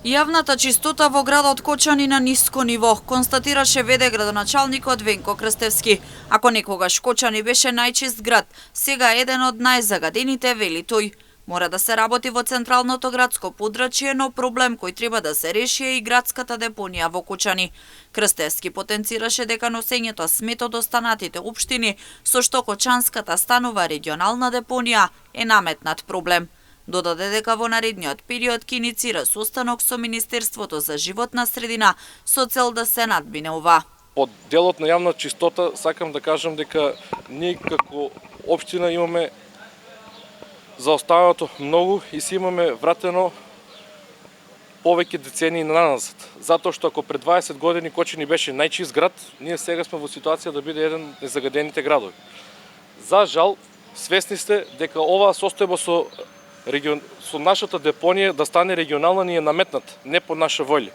Јавната чистота во градот Кочани на ниско ниво, констатираше ВД градоначалникот Венко Крстевски. Ако некогаш Кочани беше најчист град, сега е еден од најзагадените, вели тој. Мора да се работи во централното градско подрачје, но проблем кој треба да се реши е и градската депонија во Кочани. Крстевски потенцираше дека носењето смет од останатите општини, со што Кочанската станува регионална депонија, е наметнат проблем. Додаде дека во наредниот период ќе иницира состанок со Министерството за животна средина со цел да се надмине ова. Под делот на јавна чистота сакам да кажам дека ние како општина имаме заоставено многу и си имаме вратено повеќе децении наназад. Затоа што ако пред 20 години Кочани беше најчист град, ние сега сме во ситуација да биде еден од незагадените градови. За жал, свесни сте дека оваа состојба со нашата депонија да стане регионална ни е наметнат, не по наша волја.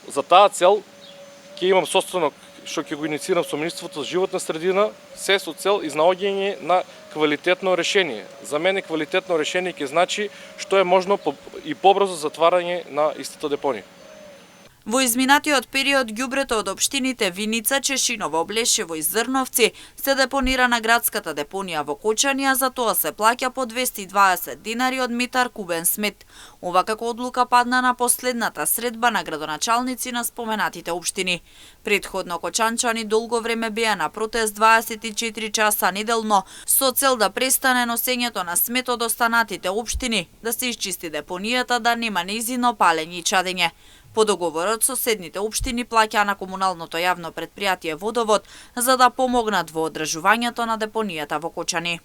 За таа цел ќе имам состанок што ќе го инициирам со Министерството за животна средина, се со цел изнаоѓање на квалитетно решение. За мене квалитетно решение ќе значи што е можно и побрзо затварање на истата депонија. Во изминатиот период ѓубрето од општините Виница, Чешиново, Блешево и Зрновци се депонира на градската депонија во Кочани, а за тоа се плаќа по 220 динари од метар кубен смет. Ова како одлука падна на последната средба на градоначалници на споменатите општини. Претходно кочанчани долго време беа на протест 24 часа неделно со цел да престане носењето на смет од останатите општини, да се исчисти депонијата, да нема нејзино палење и чадење. По договорот, соседните општини плаќаа на комуналното јавно претпријатие Водовод за да помогнат во одржувањето на депонијата во Кочани.